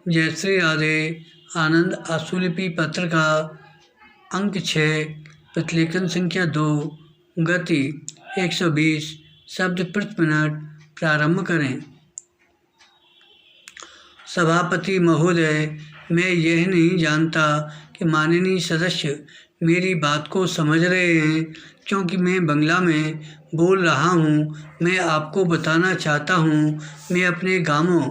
जयश्री राधे आनंद आशुलिपि पत्र का अंक 6, प्रतिलेखन संख्या 2, गति 120 शब्द प्रति मिनट। प्रारंभ करें। सभापति महोदय, मैं यह नहीं जानता कि माननीय सदस्य मेरी बात को समझ रहे हैं, क्योंकि मैं बंगला में बोल रहा हूँ। मैं आपको बताना चाहता हूँ, मैं अपने गांवों,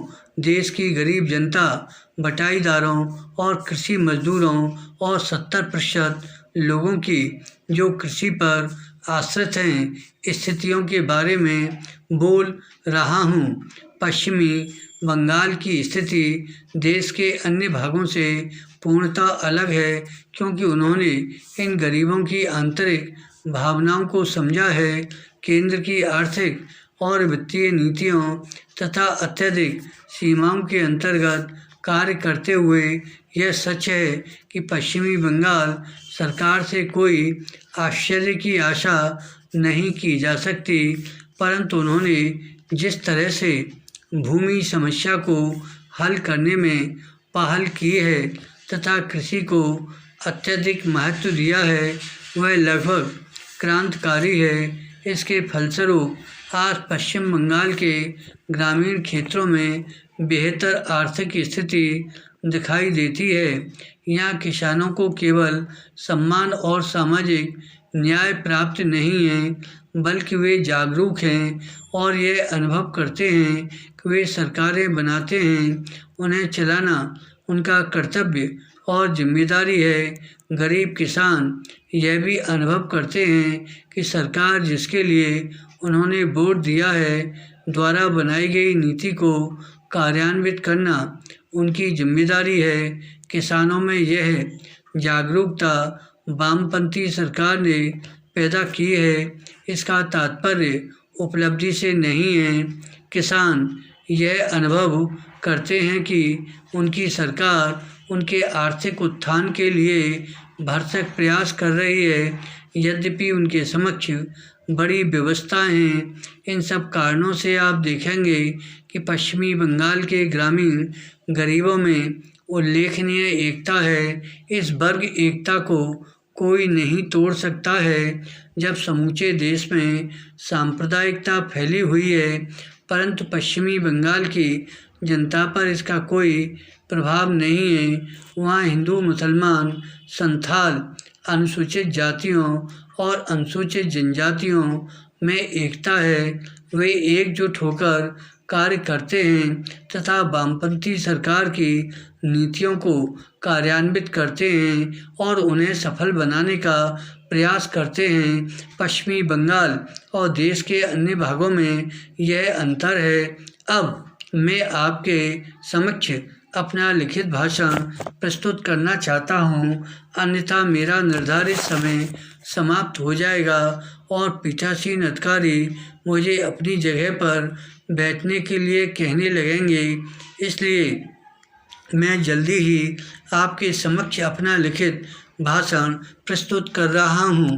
देश की गरीब जनता, बटाईदारों और कृषि मजदूरों और 70% लोगों की जो कृषि पर आश्रित हैं स्थितियों के बारे में बोल रहा हूँ। पश्चिमी बंगाल की स्थिति देश के अन्य भागों से पूर्णतः अलग है, क्योंकि उन्होंने इन गरीबों की आंतरिक भावनाओं को समझा है। केंद्र की आर्थिक और वित्तीय नीतियों तथा अत्यधिक सीमाओं के अंतर्गत कार्य करते हुए यह सच है कि पश्चिमी बंगाल सरकार से कोई आश्चर्य की आशा नहीं की जा सकती, परंतु उन्होंने जिस तरह से भूमि समस्या को हल करने में पहल की है तथा कृषि को अत्यधिक महत्व दिया है, वह लगभग क्रांतिकारी है। इसके फलस्वरूप आज पश्चिम बंगाल के ग्रामीण क्षेत्रों में बेहतर आर्थिक स्थिति दिखाई देती है। यहाँ किसानों को केवल सम्मान और सामाजिक न्याय प्राप्त नहीं है, बल्कि वे जागरूक हैं और यह अनुभव करते हैं कि वे सरकारें बनाते हैं, उन्हें चलाना उनका कर्तव्य और जिम्मेदारी है। गरीब किसान यह भी अनुभव करते हैं कि सरकार जिसके लिए उन्होंने वोट दिया है द्वारा बनाई गई नीति को कार्यान्वित करना उनकी जिम्मेदारी है। किसानों में यह जागरूकता वामपंथी सरकार ने पैदा की है। इसका तात्पर्य उपलब्धि से नहीं है। किसान यह अनुभव करते हैं कि उनकी सरकार उनके आर्थिक उत्थान के लिए भरसक प्रयास कर रही है, यद्यपि उनके समक्ष बड़ी व्यवस्थाएं हैं। इन सब कारणों से आप देखेंगे कि पश्चिमी बंगाल के ग्रामीण गरीबों में उल्लेखनीय एकता है। इस वर्ग एकता को कोई नहीं तोड़ सकता है। जब समूचे देश में सांप्रदायिकता फैली हुई है, परंतु पश्चिमी बंगाल की जनता पर इसका कोई प्रभाव नहीं है। वहाँ हिंदू, मुसलमान, संथाल, अनुसूचित जातियों और अनुसूचित जनजातियों में एकता है। वे एकजुट होकर कार्य करते हैं तथा वामपंथी सरकार की नीतियों को कार्यान्वित करते हैं और उन्हें सफल बनाने का प्रयास करते हैं। पश्चिमी बंगाल और देश के अन्य भागों में यह अंतर है। अब मैं आपके समक्ष अपना लिखित भाषण प्रस्तुत करना चाहता हूँ, अन्यथा मेरा निर्धारित समय समाप्त हो जाएगा और पीठासीन अधिकारी मुझे अपनी जगह पर बैठने के लिए कहने लगेंगे। इसलिए मैं जल्दी ही आपके समक्ष अपना लिखित भाषण प्रस्तुत कर रहा हूँ।